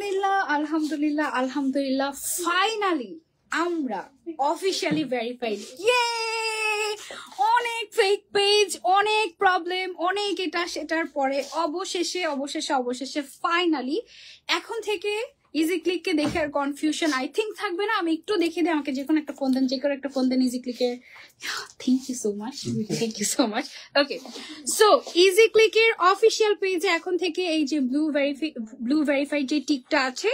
আলহামদুলিল্লাহ আলহামদুলিল্লাহ আলহামদুলিল্লাহ ফাইনালি আমরা অফিশিয়ালি ভেরিফাইড। ইয়ে! অনেক ফেক পেজ, অনেক প্রবলেম, অনেক এটা সেটার পরে অবশেষে ফাইনালি এখন থেকে ইজি ক্লিককে দেখে আর কনফিউশন আই থিঙ্ক থাকবে না। আমি একটু দেখে দিই, আমাকে যে কোনো একটা ফোন দেন ইজি ক্লিকের। Thank you so much. Okay, so ইজি ক্লিকের অফিসিয়াল পেজে এখন থেকে এই যে ব্লু ভেরিফাইড যে টিকটা আছে,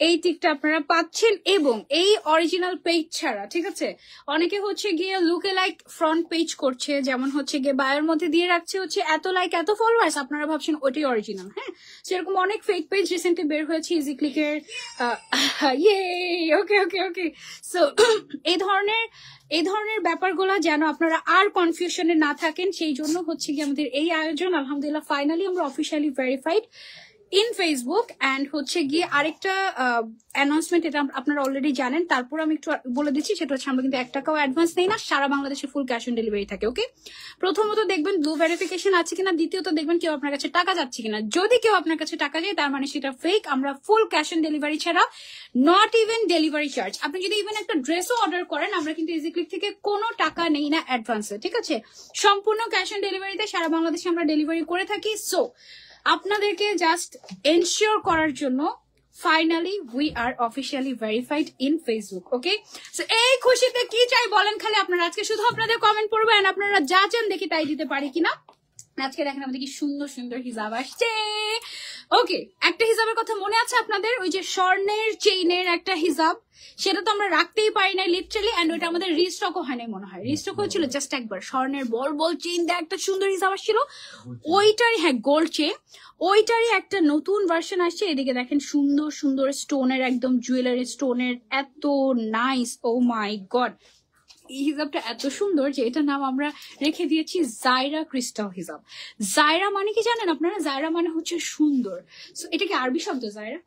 এই টিকটা আপনারা পাচ্ছেন। এবং এই অরিজিনাল পেজ ছাড়া, ঠিক আছে, অনেকে হচ্ছে গিয়ে লুকে লাইক ফ্রন্ট পেজ করছে, যেমন হচ্ছে গিয়ে বায়োর মধ্যে দিয়ে রাখছে হচ্ছে এত লাইক এত ফলোয়ার্স, আপনারা ভাবছেন ওইটাই অরিজিনাল। হ্যাঁ, সেরকম অনেক ফেক পেজ রিসেন্টলি বের হয়েছে ইজি ক্লিকের। ওকে সো এই ধরনের ব্যাপারগুলো যেন আপনারা আর কনফিউশনে না থাকেন, সেই জন্য হচ্ছে কি আমাদের এই আয়োজন। আলহামদুলিল্লাহ ফাইনালি আমরা officially verified in Facebook. And হচ্ছে গিয়ে আরেকটা অ্যানাউন্সমেন্ট, এটা আপনারা অলরেডি জানেন, তারপর আমি একটু বলে দিচ্ছি, সেটা হচ্ছে আমরা কিন্তু 1 টাকাও অ্যাডভান্স নেই না, সারা বাংলাদেশে ফুল ক্যাশ অন ডেলিভারি থাকে। ওকে, প্রথমত দেখবেন ব্লু ভেরিফিকেশন আছে কিনা, দ্বিতীয়ত দেখবেন কেউ আপনার কাছে টাকা যাচ্ছে কিনা। যদি কেউ আপনার কাছে টাকা যায় তার মানে সেটা ফেক। আমরা ফুল ক্যাশ অন ডেলিভারি ছাড়া, নট ইভেন ডেলিভারি চার্জ, আপনি যদি ইভেন একটা ড্রেসও অর্ডার করেন, আমরা কিন্তু ইজি ক্লিক থেকে কোনো টাকা নেই না অ্যাডভান্সে, ঠিক আছে, সম্পূর্ণ ক্যাশ অন ডেলিভারিতে সারা বাংলাদেশে আমরা ডেলিভারি করে থাকি। সো আপনাদেরকে জাস্ট এনশিওর করার জন্য finally we are officially verified in Facebook. Okay, so এই খুশিতে কি চাই বলেন খালি আপনারা। আজকে শুধু আপনাদের কমেন্ট পড়বেন, আপনারা যা চান দেখি তাই দিতে পারি কিনা। আজকে দেখেন আমাদের কি সুন্দর সুন্দর হিজাব আসছে। ওকে, একটা হিজাবের কথা মনে আছে আপনাদের, ওই যে স্বর্ণের চেইনের একটা হিজাব, সেটা তো আমরা রাখতেই পারি না লিটারালি। এন্ড ওইটা আমাদের রিস্টকও হয় নাই মনে হয়, রিস্টক হয়েছিল জাস্ট একবার। স্বর্ণের বল চেইন দিয়ে একটা সুন্দর হিজাব আসছিল, ওইটারই, হ্যাঁ গোল্ড চেইন, ওইটারই একটা নতুন ভার্সন আসছে। এদিকে দেখেন সুন্দর সুন্দর স্টোনের, একদম জুয়েলারি স্টোনের, এত নাইস। ও মাই গড, এই হিজাবটা এত সুন্দর যে এটার নাম আমরা রেখে দিয়েছি জায়রা ক্রিস্টাল হিজাব। জায়রা মানে কি জানেন আপনারা? জায়রা মানে হচ্ছে সুন্দর। সো এটা কি আরবি শব্দ জায়রা?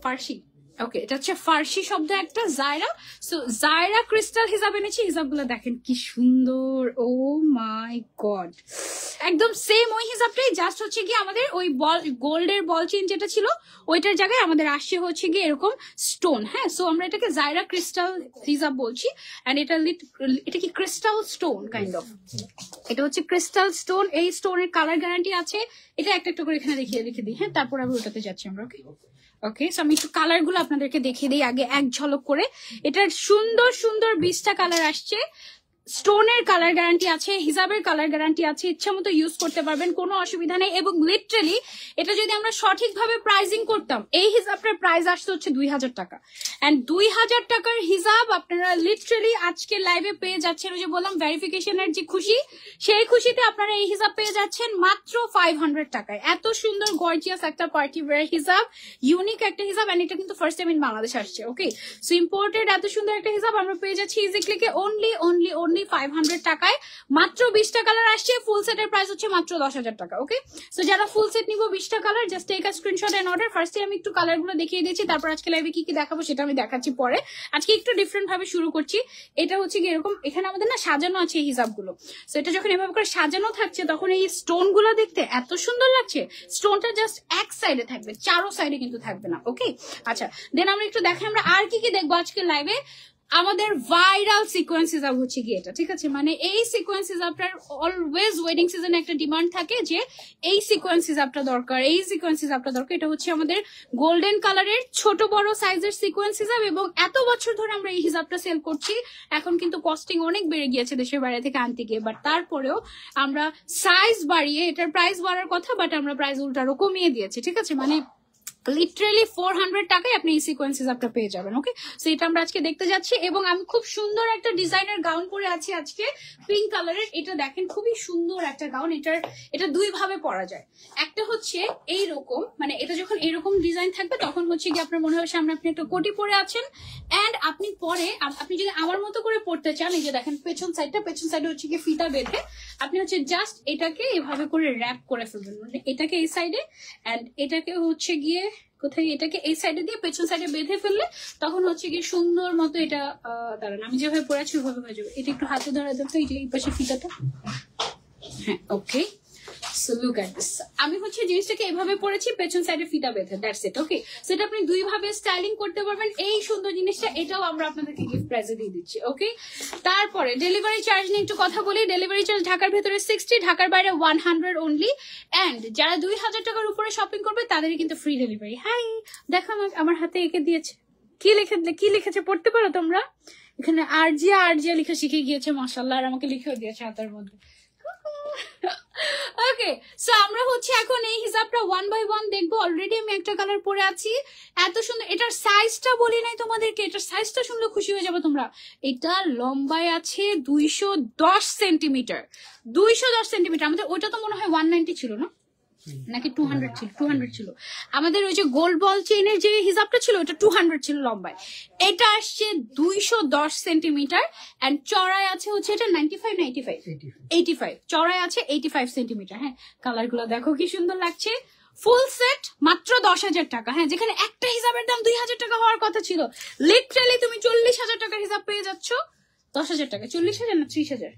ফার্সি। ওকে, এটা হচ্ছে ফার্সি শব্দ একটা, জায়রা। সো জায়রা ক্রিস্টাল হিজাব এনেছি। হিজাবগুলো দেখেন কি সুন্দর, ও মাই গড, একদম সেম ওই হিজাবটাই, জাস্ট হচ্ছে কি আমাদের ওই গোল্ডের বল চেইন যেটা ছিল ওইটার জায়গায় আমাদের আসছে হচ্ছে গিয়ে এরকম স্টোন। হ্যাঁ, সো আমরা এটাকে জায়রা ক্রিস্টাল হিজাব বলছি। এন্ড এটা কি ক্রিস্টাল স্টোন কাইন্ড অফ, এটা হচ্ছে ক্রিস্টাল স্টোন। এই স্টোনের কালার গ্যারান্টি আছে। এটা একটা একটা করে এখানে রেখে দিই। হ্যাঁ, তারপর আবার ওটাতে যাচ্ছি আমরা। ওকে, সো আমি একটু কালার গুলো আপনাদেরকে দেখিয়ে দিই আগে এক ঝলক করে। এটার সুন্দর সুন্দর 20টা কালার আসছে। স্টোনের কালার গ্যারান্টি আছে, হিজাবের কালার গ্যারান্টি আছে, ইচ্ছা মতো ইউজ করতে পারবেন, কোনো অসুবিধা নেই। এবং লিটারালি এটা যদি আমরা সঠিকভাবে প্রাইজিং করতাম, এই হিজাবটার প্রাইস আসতে হচ্ছে 2000 টাকা। এন্ড 2000 টাকার হিজাব আপনারা লিটারালি আজকে লাইভে পেয়ে যাচ্ছেন। ওই যে বললাম ভেরিফিকেশনের যে খুশি, সেই খুশিতে আপনারা এই হিজাব পেয়ে যাচ্ছেন মাত্র 500 টাকায়। এত সুন্দর গর্জিয়াস একটা পার্টি ওয়্যার হিজাব, ইউনিক একটা হিজাব। এন্ড এটা কিন্তু ফার্স্ট টাইম ইন বাংলাদেশ আসছে। ওকে, সো ইম্পোর্টেড এত সুন্দর একটা হিজাব আমরা পেয়ে যাচ্ছি ইজি ক্লিকে অনলি 500 টাকায়। মাত্র 20টা কালার আসছে, ফুল সেটের প্রাইস হচ্ছে মাত্র 10,000 টাকা। ওকে, সো যারা ফুল সেট নিবো 20টা colour, just take a screenshot and order. ফার্স্টে আমি একটু কালার গুলো দেখিয়ে দিয়েছি, তারপর আজকে লাইভে কি কি দেখাবো সেটা আমি দেখাচ্ছি পরে। আজকে একটু ডিফারেন্ট ভাবে শুরু করছি। এটা হচ্ছে কি এরকম, এখানে আমাদের না সাজানো আছে এই হিজাব গুলো। সো এটা যখন এভাবে করে সাজানো থাকছে তখন এই স্টোন গুলো দেখতে এত সুন্দর লাগছে। স্টোনটা জাস্ট এক সাইডে থাকবে, চারো সাইডে কিন্তু থাকবে না। ওকে, আচ্ছা, দেন আমরা একটু দেখাই আমরা আর কি কি দেখবো আজকে লাইভে। আমাদের ভাইরাল সিকোয়েন্স হিজাব হচ্ছে কি এটা, ঠিক আছে, মানে এই সিকোয়েন্স হিজাবটার অলওয়েজ ওয়েডিং সিজনে একটা ডিমান্ড থাকে যে এই সিকোয়েন্স হিজাবটা দরকার, এই সিকোয়েন্স হিজাবটা দরকার। এটা হচ্ছে আমাদের গোল্ডেন কালারের ছোট বড় সাইজের সিকোয়েন্স হিজাব। এবং এত বছর ধরে আমরা এই হিজাবটা সেল করছি, এখন কিন্তু কস্টিং অনেক বেড়ে গিয়েছে দেশের বাইরে থেকে আনতে গিয়ে, বাট তারপরেও আমরা সাইজ বাড়িয়ে এটার প্রাইস বাড়ার কথা, বাট আমরা প্রাইস উল্টারও কমিয়ে দিয়েছি, ঠিক আছে, মানে লিটারালি 400 টাকায় আপনি এই সিকোয়েন্স হিজাবটা পেয়ে যাবেন। ওকে, সো এটা আমরা আজকে দেখতে যাচ্ছি। এবং আমি খুব সুন্দর একটা ডিজাইনের গাউন পরে আছি আজকে, পিঙ্ক কালারের। এটা দেখেন খুবই সুন্দর একটা গাউন। এটা দুই ভাবে পরা যায়। একটা হচ্ছে এইরকম, মানে এটা যখন এরকম ডিজাইন থাকবে তখন হচ্ছে কি আপনার মনে হবে সামনে আপনি একটা কোটি পরে আছেন। এন্ড আপনি পরে আপনি যদি আমার মতো করে পড়তে চান, এই যে দেখেন পেছন সাইডে হচ্ছে কি ফিতা বেঁধে আপনি হচ্ছে জাস্ট এটাকে এভাবে করে র্যাপ করে ফেলবেন, মানে এটাকে এই সাইডে এন্ড এটাকে হচ্ছে গিয়ে কোথায় এটাকে এই সাইডে দিয়ে পেছন সাইডে বেঁধে ফেললে তখন হচ্ছে কি সুন্দর মতো এটা দাঁড়ান আমি যেভাবে পড়েছি ওইভাবে হয়ে যাবে। এটা একটু হাতে ধরা দেবো, এই যে এই পাশে ফিতাটা। হ্যাঁ, ওকে, সো লুক এট দিস, আমি হচ্ছে জিনিসটাকে এভাবে পরেছি, পেছন সাইডে ফিতা বেঁধে, দ্যাটস ইট। ওকে, সেটা আপনি দুই ভাবে স্টাইলিং করতে পারবেন। এই সুন্দর জিনিসটা, এটাও আমরা আপনাদেরকে গিফট প্রাইজে দিয়ে দিচ্ছি। ওকে, তারপরে ডেলিভারি চার্জ নিয়ে একটু কথা বলি। ডেলিভারি চার্জ ঢাকার ভেতরে 60, ঢাকার বাইরে 100 অনলি। এন্ড যারা 2000 টাকার উপরে শপিং করবে তাদেরই কিন্তু ফ্রি ডেলিভারি। হাই, দেখো আমার হাতে এঁকে দিয়েছে, কি লিখেছে পড়তে পারো তোমরা? এখানে আরজিয়া আরজিয়া লিখে শিখে গিয়েছে মাশাআল্লাহ, আর আমাকে লিখেও দিয়েছে হাতের মধ্যে। ওকে, সো আমরা হচ্ছে এখন এই হিসাবটা 1 বাই 1 দেখবো। অলরেডি আমি একটা কালার পরে আছি, এত সুন্দর। এটার সাইজটা বলি নাই তোমাদেরকে, এটার সাইজটা শুনলে খুশি হয়ে যাবে তোমরা। এটা লম্বায় আছে 210 সেন্টিমিটার, 210 সেন্টিমিটার। আমাদের ওইটা তো মনে হয় 190 ছিল না, নাকি 200 ছিল? 200 ছিল। আমাদের ওই যে গোল্ড বল চেইনের যে হিসাবটা ছিল ওটা 200 ছিল লম্বায়। এটা আসছে 210 সেন্টিমিটার এন্ড চড়ায় আছে হচ্ছে এটা 95 না 85, চড়ায় আছে 85 সেন্টিমিটার। হ্যাঁ, কালার গুলো দেখো কি সুন্দর লাগছে। ফুল সেট মাত্র 10,000 টাকা। হ্যাঁ, যেখানে একটা হিসাবের দাম 2,000 টাকা হওয়ার কথা ছিল, লিটারালি তুমি 40,000 টাকার হিসাব পেয়ে যাচ্ছ 10,000 টাকা। 40,000 না 30,000?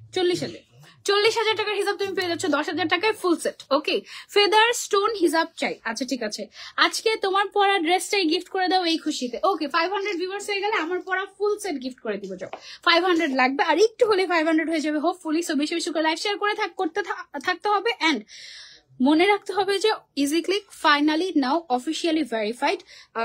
40,000 টাকার হিসাব তুমি পেয়ে যাচ্ছ 10,000 টাকায় ফুল সেট। ওকে, ফেদার স্টোন হিসাব চাই। আচ্ছা ঠিক আছে, আজকে তোমার পরা ড্রেসটাই গিফট করে দাও এই খুশিতে। ওকে, 500 ভিউয়ার্স হয়ে গেলে আমার পরা ফুল সেট গিফট করে দিব। যাও, 500 লাগবে, আর একটু হলে 500 হয়ে যাবে হোপফুলি। সো বেশি বেশি করে লাইভ শেয়ার করে থাকতে হবে। এন্ড মনে রাখতে হবে যে ইজি ক্লিক ফাইনালি নাও অফিসিয়ালি ভেরিফাইড।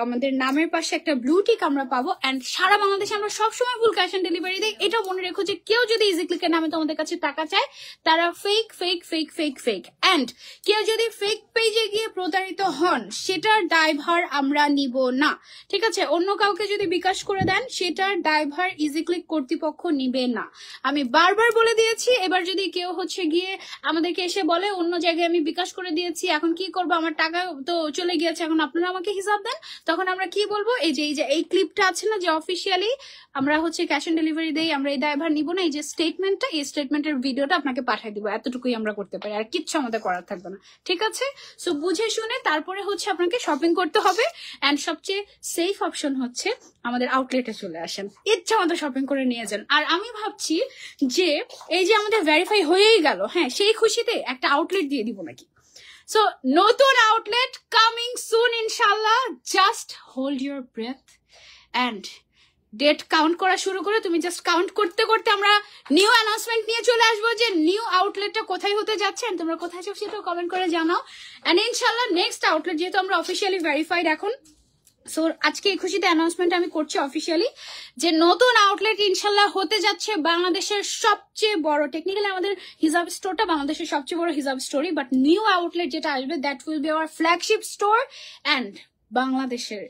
আমাদের নামের পাশে একটা ব্লু টিক আমরা পাবো। এন্ড সারা বাংলাদেশে আমরা সবসময় ফুল ক্যাশ অন ডেলিভারি দিই। এটাও মনে রেখো যে কেউ যদি ইজি ক্লিকের নামে তোমাদের কাছে টাকা চায়, তারা fake fake fake fake fake. And কেউ যদি ফেক পেজে গিয়ে প্রতারিত হন, সেটার দায়ভার আমরা নিব না। ঠিক আছে, অন্য কাউকে যদি বিকাশ করে দেন, সেটার দায়ভার ইজি ক্লিক কর্তৃপক্ষ নিবে না। আমি বারবার বলে দিয়েছি। এবার যদি কেউ হচ্ছে গিয়ে আমাদেরকে এসে বলে অন্য জায়গায় আমি বিকাশ করে দিয়েছি, এখন কি করবো, আমার টাকা তো চলে গিয়েছে, এখন আপনারা আমাকে হিসাব দেন, তখন আমরা কি বলবো? এই ক্লিপটা আছে না, যে অফিসিয়ালি আমরা হচ্ছে ক্যাশ অন ডেলিভারি দেই, আমরা এই দায়ভার নিব না, এই যে স্টেটমেন্টটা, এই স্টেটমেন্টের ভিডিওটা আপনাকে পাঠিয়ে দিব। এতটুকুই আমরা করতে পারি, আর কিচ্ছু আমাদের করার থাকবে না। ঠিক আছে, সো বুঝে শুনে তারপরে হচ্ছে আপনাকে শপিং করতে হবে। এন্ড সবচেয়ে সেফ অপশন হচ্ছে আমাদের আউটলেটে চলে আসেন, ইচ্ছা মতো শপিং করে নিয়ে যান। আর আমি ভাবছি যে এই যে আমাদের ভেরিফাই হয়েই গেল, হ্যাঁ, সেই খুশিতে একটা আউটলেট দিয়ে দিব নাকি। সো নতুন আউটলেট কামিং সুন ইনশাল্লাহ। Just hold your breath and date count করা শুরু করে। তুমি জাস্ট কাউন্ট করতে করতে আমরা নিউ অ্যানাউন্সমেন্ট নিয়ে চলে আসবো যে নিউ আউটলেটটা কোথায় হতে যাচ্ছে। তোমরা কোথায় যাও সেটাও কমেন্ট করে জানাও। এন্ড ইনশাল্লাহ নেক্সট আউটলেট, যেহেতু আমরা অফিসিয়ালি ভেরিফাইড এখন, সো আজকে এই খুশিতে অ্যানাউন্সমেন্ট আমি করছি অফিসিয়ালি যে নতুন আউটলেট ইনশাল্লাহ হতে যাচ্ছে বাংলাদেশের সবচেয়ে বড়। টেকনিক্যালি আমাদের হিজাব স্টোরটা বাংলাদেশের সবচেয়ে বড় হিজাব স্টোরই, বাট নিউ আউটলেট যেটা আসবে that will be our flagship store and বাংলাদেশের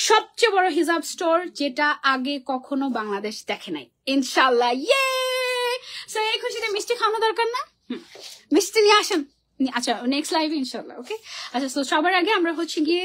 সবচেয়ে বড় হিজাব স্টোর, যেটা আগে কখনো বাংলাদেশ দেখে নাই ইনশাল্লাহ। ইয়ে, সো এই খুশিতে মিষ্টি খাওয়ানো দরকার না? মিষ্টি নিয়ে আসেন। আচ্ছা, নেক্সট লাইভে ইনশাল্লাহ। ওকে, আচ্ছা, তো সবার আগে আমরা হচ্ছে গিয়ে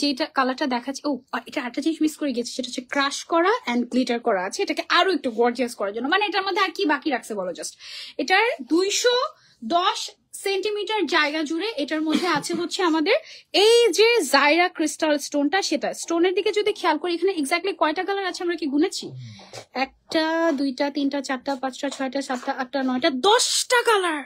যেটা কালারটা দেখাচ্ছি, ও এটা একটা জিনিস মিস করে গেছি, সেটা হচ্ছে ক্রাশ করা এন্ড গ্লিটার করা আছে, এটাকে আরো একটু গর্জিয়াস করার জন্য। মানে এটার মধ্যে আর কি বাকি রাখছে বলো? জাস্ট এটার 210 সেন্টিমিটার জায়গা জুড়ে এটার মধ্যে আছে হচ্ছে আমাদের এই যে জাইরা ক্রিস্টাল স্টোনটা। সেটা স্টোনের দিকে যদি খেয়াল করি, এখানে এক্স্যাক্টলি কয়টা কালার আছে আমরা কি গুনেছি? 1 2 3 4 5 6 7 8 9 10টা কালার।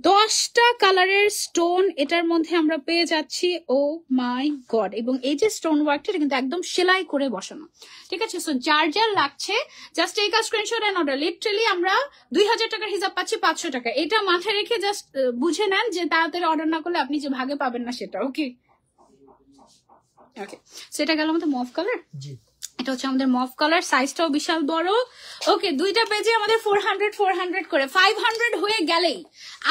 10টা কালারের স্টোন এটার মধ্যে আমরা পেয়ে যাচ্ছি। ও মাই গড! এবং এই যে স্টোন ওয়ার্কটা কিন্তু একদম সেলাই করে বসানো। ঠিক আছে, সো যার যার লাগছে জাস্ট এই কাজ স্ক্রিনশট এন্ড অর্ডার। লিটারালি আমরা 2000 টাকার হিসাব পাচ্ছি 500 টাকা। এটা মাথায় রেখে জাস্ট বুঝে নেন যে তাড়াতাড়ি অর্ডার না করলে আপনি যে ভাগে পাবেন না সেটা। ওকে ওকে, সেটা গেল আমাদের মফ কালার। জি, এটা হচ্ছে আমাদের মফ কালার, সাইজটাও বিশাল বড়। ওকে, দুইটা পেজে আমাদের 400 করে 500 হয়ে গেলেই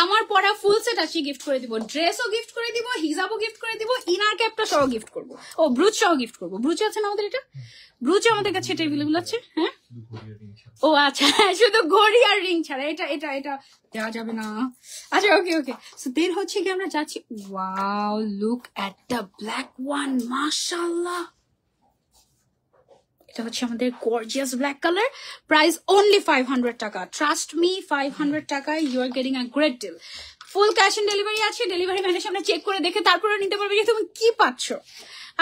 আমার পরা ফুল সেট আসি গিফট করে দিব, ড্রেসও গিফট করে দিব, হিজাবও গিফট করে দিব, ইনার ক্যাপটা সহ গিফট করবো, ও ব্রুচ সহ গিফট করবো। ব্রুচ আছে না আমাদের? এটা ব্রুচ আমাদের কাছে এটা অ্যাভেলেবল আছে। হ্যাঁ, ও আচ্ছা, শুধু ঘড়ি আর রিং ছাড়া এটা এটা এটা দেওয়া যাবে না। আচ্ছা, ওকে ওকে, সো দেন হচ্ছে কি আমরা যাচ্ছি। Wow, look at the black one, মাশাআল্লাহ। এটা হচ্ছে আমাদের gorgeous black colour, price only 500 টাকা। ট্রাস্ট মি, 500 টাকায় you are getting a great deal. Full cash on delivery আছে, ডেলিভারি ম্যানের সামনে চেক করে দেখে তারপরে নিতে পারবে যে তুমি কি পাচ্ছ।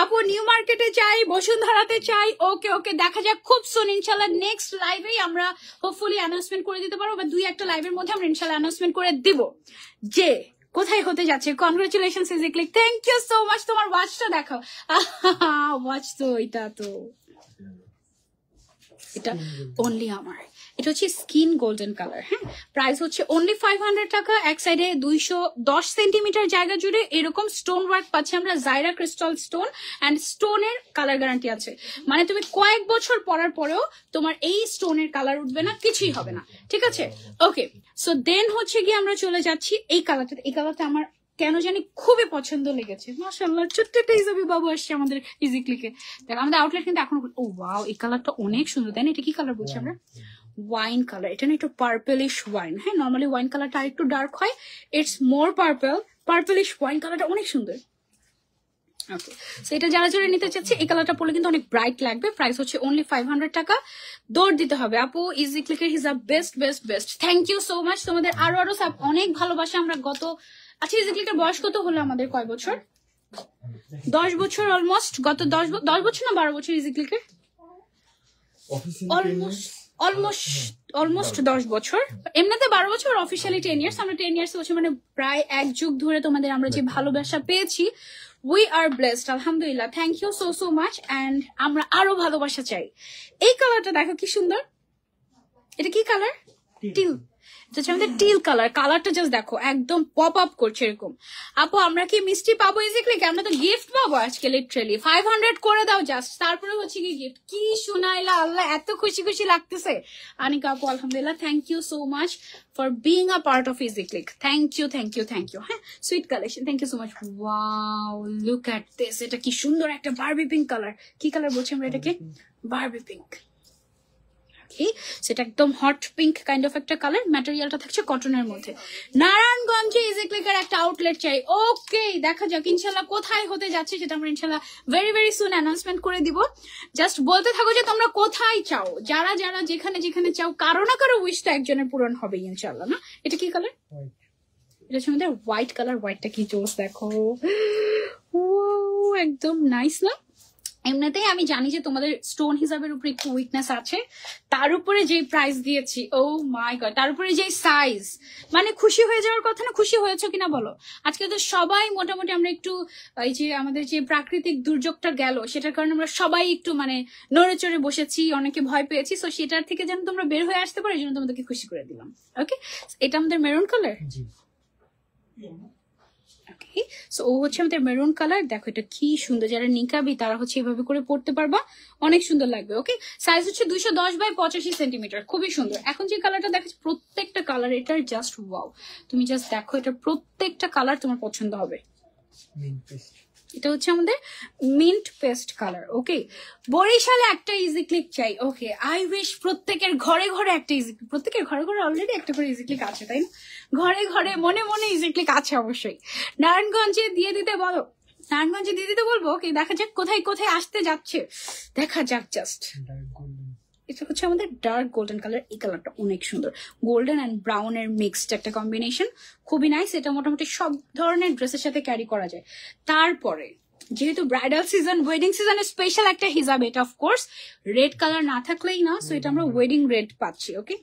আপু নিউ মার্কেটে চাই, বসুন্ধরাতে চাই। ওকে ওকে, দেখা যাক খুব সুন ইনশাল্লাহ নেক্সট লাইভেই আমরা হোপফুলি অ্যানাউন্সমেন্ট করে দিতে পারবো, বা 2-1টা লাইভের মধ্যে আমরা ইনশাল্লাহ অ্যানাউন্সমেন্ট করে দিব যে কোথায় হতে যাচ্ছে। Congratulation Easyclick, thank you so much. তোমার ওয়াচটা দেখাও। ওয়াচ তো এটা তো এটা অনলি আমার, এটা হচ্ছে স্কিন গোল্ডেন কালার। হ্যাঁ, প্রাইস হচ্ছে অনলি 500 টাকা। এক সাইডে 210 সেন্টিমিটার জায়গা জুড়ে এরকম স্টোন ওয়ার্ক পাচ্ছি আমরা, জাইরা ক্রিস্টাল স্টোন অ্যান্ড স্টোনের কালার গ্যারান্টি আছে। মানে তুমি কয়েক বছর পরার পরেও তোমার এই স্টোনের কালার উঠবে না, কিছুই হবে না, ঠিক আছে। ওকে, সো দেন হচ্ছে গিয়ে আমরা চলে যাচ্ছি এই কালারটা। এই কালারটা আমার কেন জানি খুবই পছন্দ লেগেছে। মাশাআল্লাহ, ছোট্ট একটা হিসাবে বাবু আসছে আমাদের ইজিক্লিকে। দেখো আমাদের আউটলেট কিন্তু এখন, ও ওয়াও, এই কালারটা অনেক সুন্দর, তাই না? এটা কি কালার বলছি আমরা? Wine colour. এটা না একটু পার্পলিশ ওয়াইন। হ্যাঁ, নর্মালি ওয়াইন কালারটা আর একটু ডার্ক হয়, ইটস মোর পার্পলিশ ওয়াইন কালারটা অনেক সুন্দর। ওকে, সো এটা যারা যারা নিতে চাচ্ছে এই কালারটা পরলে কিন্তু অনেক ব্রাইট লাগবে। প্রাইস হচ্ছে অনলি 500 টাকা। দৌড় দিতে হবে আপু, ইজিক্লিকের হিসাব best best best. Thank you so much. তোমাদের আরো অনেক ভালোবাসা। আমরা আচ্ছা, ইজিক্লিকের বয়স কত হলো আমাদের? কয় বছর? 10 বছর অলমোস্ট। গত 10 বছর না 12 বছর ইজিক্লিকের? অলমোস্ট 10 বছর। এমনিতে 12 বছর, অফিসিয়ালি 10 ইয়ার্স। আমরা 10 ইয়ার্স বছর, মানে প্রায় 1 যুগ ধরে তোমাদের আমরা যে ভালোবাসা পেয়েছি, উই আর ব্লেসড, আলহামদুলিল্লাহ। Thank you so much. And আমরা আরো ভালোবাসা চাই। এই কালারটা দেখো কি সুন্দর। এটা কি কালার? টিল। আমাদের টিল কালার। কালারটা জাস্ট দেখো, একদম পপ আপ করছে এরকম। আপু আমরা কি মিষ্টি পাবো ইজিক্লিক? আমরা তো গিফট পাবো আজকে লিটারালি। 500 করে দাও জাস্ট, তারপরে হচ্ছে কি গিফট। কি শোনাইলা আল্লাহ, এত খুশি খুশি লাগতেছে। আনিকা আপু আলহামদুলিল্লাহ, thank you so much for being a part of Easyclick. Thank you thank you thank you. হ্যাঁ, sweet collection, thank you so much. Wow, look at this. এটা কি সুন্দর একটা বারবি পিঙ্ক কালার। কি কালার বলছি আমরা এটাকে? Barbie pink. সেটা একদম হট পিঙ্ক কাইন্ড অফ একটা কালার। ম্যাটেরিয়ালটা থাকছে কটনের মধ্যে। নারায়ণগঞ্জে ইজিক্লিকের একটা আউটলেট চাই। ওকে, দেখা যাক ইনশাল্লাহ কোথায় হতে যাচ্ছে সেটা আমরা ইনশাল্লাহ ভেরি ভেরি সুন অ্যানাউন্সমেন্ট করে দিব। জাস্ট বলতে থাকো যে তোমরা কোথায় চাও। যারা যারা যেখানে যেখানে চাও, কারো না কারো উইশ তো একজনের পূরণ হবে ইনশাল্লাহ। না, এটা কি কালার? এটা হচ্ছে আমাদের হোয়াইট কালার। হোয়াইটটা কি জোস দেখো, ও একদম নাইস না? এমনিতেই আমি জানি যে তোমাদের স্টোন হিসাবের উপরে একটু উইকনেস আছে, তার উপরে যে প্রাইস দিয়েছি, ও মাই গড, তার উপরে যে সাইজ, মানে খুশি হয়ে যাওয়ার কথা না? খুশি হয়েছো কিনা বলো? আজকে তো সবাই মোটামুটি আমরা একটু, এই যে আমাদের যে প্রাকৃতিক দুর্যোগটা গেল সেটার কারণে আমরা সবাই একটু মানে নড়ে চড়ে বসেছি, অনেকে ভয় পেয়েছি। সো সেটার থেকে যেন তোমরা বের হয়ে আসতে পারো, এই জন্য তোমাদেরকে খুশি করে দিলাম। ওকে, এটা আমাদের মেরুন কালার। সো ও হচ্ছে আমাদের মেরুন কালার। দেখো এটা কি সুন্দর, যারা নিকাবি তারা হচ্ছে এভাবে করে পড়তে পারবা, অনেক সুন্দর লাগবে। ওকে, সাইজ হচ্ছে 210 বাই 85 সেন্টিমিটার, খুবই সুন্দর। এখন যে কালারটা দেখাচ্ছি, প্রত্যেকটা কালার এটার জাস্ট ওয়াও। তুমি জাস্ট দেখো, এটা প্রত্যেকটা কালার তোমার পছন্দ হবে। এটা হচ্ছে আমাদের মিন্ট পেস্ট কালার। ওকে, বরিশালে একটা ইজিক্লিক চাই। ওকে, আই উইশ প্রত্যেকের ঘরে ঘরে একটা ইজিক্লিক। প্রত্যেকের ঘরে ঘরে অলরেডি একটা করে ইজিক্লিক আছে, তাই না? ঘরে ঘরে মনে মনে ইজিক্লিক আছে অবশ্যই। নারায়ণগঞ্জে দিয়ে দিতে বলো, নারায়ণগঞ্জে দিয়ে দিতে বলবো। ওকে, দেখা যাক কোথায় কোথায় আসতে যাচ্ছে, দেখা যাক জাস্ট। এটা হচ্ছে আমাদের ডার্ক গোল্ডেন কালার। এই কালারটা অনেক সুন্দর, গোল্ডেন অ্যান্ড ব্রাউনের মিক্সড একটা কম্বিনেশন, খুবই নাইস। এটা মোটামুটি সব ধরনের ড্রেসের সাথে ক্যারি করা যায়। তারপরে যেহেতু ব্রাইডাল সিজন, ওয়েডিং সিজনের স্পেশাল একটা হিসাব এটা, অফকোর্স রেড কালার না থাকলেই না। সো এটা আমরা ওয়েডিং রেড পাচ্ছি। ওকে,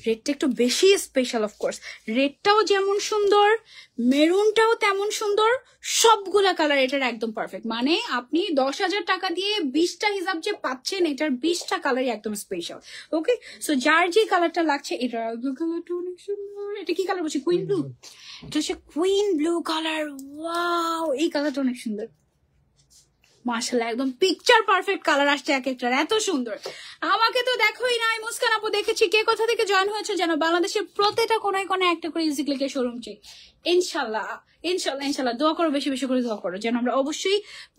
রেডটা একটু বেশি স্পেশাল অফকোর্স। রেডটাও যেমন সুন্দর, মেরুনটাও তেমন সুন্দর, সবগুলা কালার এটার একদম পারফেক্ট। মানে আপনি 10,000 টাকা দিয়ে 20টা হিসাব যে পাচ্ছেন, এটার 20টা কালারই একদম স্পেশাল। ওকে, সো যার যে কালারটা লাগছে, এটা কালারটা অনেক সুন্দর। এটা কি কালার বলছি? Queen blue. এটা হচ্ছে কুইন ব্লু কালার। ওয়াও, এই কালারটা অনেক সুন্দর। মাশাআল্লাহ, একদম পিকচার পারফেক্ট কালার আসছে এক একটার, এত সুন্দর। আমাকে তো দেখোই নাই, মুস্কান আপু দেখেছি। কে কোথা থেকে জয়েন হয়েছে যেন? বাংলাদেশের প্রতিটা কোনায় কোনায় একটা করে ইজিক্লিকের শোরুম চাই ইনশাল্লাহ। ইনশাল্লাহ ইনশাল্লাহ, দোয়া করো, বেশি বেশি করে দোয়া করো যেন আমরা অবশ্যই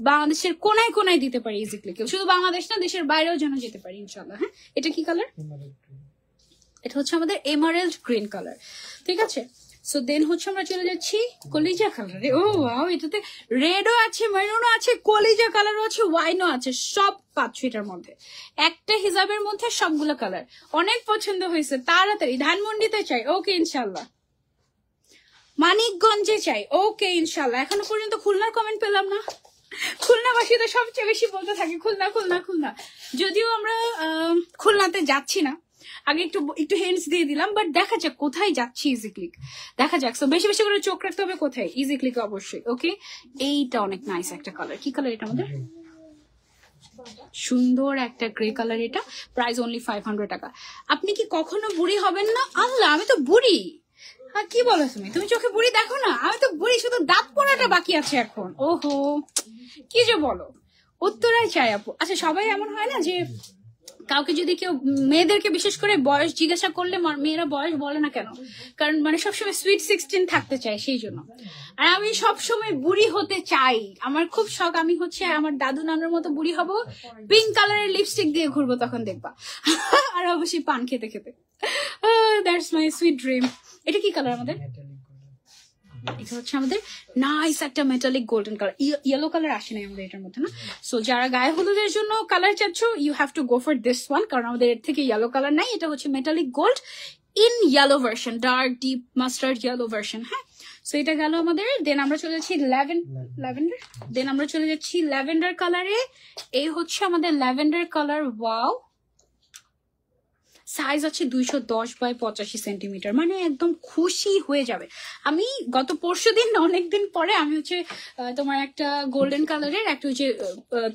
বাংলাদেশের কোনায় কোনায় দিতে পারি ইজিক্লিকে। শুধু বাংলাদেশ না, দেশের বাইরেও যেন যেতে পারি ইনশাল্লাহ। হ্যাঁ, এটা কি কালার? এটা হচ্ছে আমাদের এমারেল্ড গ্রিন কালার। ঠিক আছে, সো দেন হচ্ছে আমরা চলে যাচ্ছি কলিজা কালারে। ও ওয়াও, এটাতে রেডও আছে, মেরুনও আছে, কলিজা কালারও আছে, ওয়াইনও আছে, সব পাচ্ছ এটার মধ্যে। একটা হিজাবের মধ্যে সবগুলো কালার। অনেক পছন্দ হয়েছে, তাড়াতাড়ি। ধানমন্ডিতে চাই। ওকে ইনশাল্লাহ। মানিকগঞ্জে চাই। ওকে ইনশাল্লাহ। এখনো পর্যন্ত খুলনার কমেন্ট পেলাম না। খুলনাবাসী তো সবচেয়ে বেশি বলতে থাকে খুলনা খুলনা খুলনা। যদিও আমরা খুলনাতে যাচ্ছি না, আগে একটু একটু হেন্টস দিয়ে দিলাম, বাট দেখা যাক কোথায় যাচ্ছে ইজি ক্লিক, দেখা যাক। সো বেশি বেশি করে চোখ রাখতে হবে কোথায়, ইজি ক্লিক অবশ্যই। ওকে, এইটা অনেক নাইস একটা কালার। কি কালার এটা আমাদের? সুন্দর একটা গ্রে কালার। এটা প্রাইস অনলি 500 টাকা। আপনি কি কখনো বুড়ি হবেন না? আল্লাহ, আমি তো বুড়ি। হ্যাঁ, কি বলো তুমি? তুমি চোখে বুড়ি দেখো না? আমি তো বুড়ি, শুধু দাঁত পড়াটা বাকি আছে এখন। ওহো, কি যে বলো, উত্তরায় চাই আপু। আচ্ছা, সবাই এমন হয় না যে কাউকে যদি কেউ, মেয়েদেরকে বিশেষ করে বয়স জিজ্ঞাসা করলে মেয়েরা বয়স বলে না কেন? কারণ মানে সবসময় সুইট 16 থাকতে চায়, সেই জন্য। আর আমি সবসময় বুড়ি হতে চাই, আমার খুব শখ। আমি হচ্ছে আমার দাদু নানুর মতো বুড়ি হব, পিঙ্ক কালারের লিপস্টিক দিয়ে ঘুরবো, তখন দেখবা। আর অবশ্যই পান খেতে খেতে। That's my sweet dream. এটা কি কালার আমাদের? এটা হচ্ছে আমাদের নাইস একটা metallic golden colour. Yellow colour আসে নাই আমাদের এটার মধ্যে না। সো যারা গায়ে হলুদের জন্য কালার চাচ্ছ, you have to go for this one, কারণ আমাদের এর থেকে ইয়েলো কালার নাই। এটা হচ্ছে metallic gold in yellow version, dark deep mustard yellow version. হ্যাঁ, সো এটা গেল আমাদের। দেন আমরা চলে যাচ্ছি ল্যাভেন্ডার। দেন আমরা চলে যাচ্ছি ল্যাভেন্ডার কালারে। এই হচ্ছে আমাদের ল্যাভেন্ডার কালার। ওয়াও, সাইজ আছে 210x85 সেন্টিমিটার, মানে একদম খুশি হয়ে যাবে। আমি গত পরশুদিন, অনেকদিন পরে আমি হচ্ছে তোমার একটা গোল্ডেন কালারের একটা হচ্ছে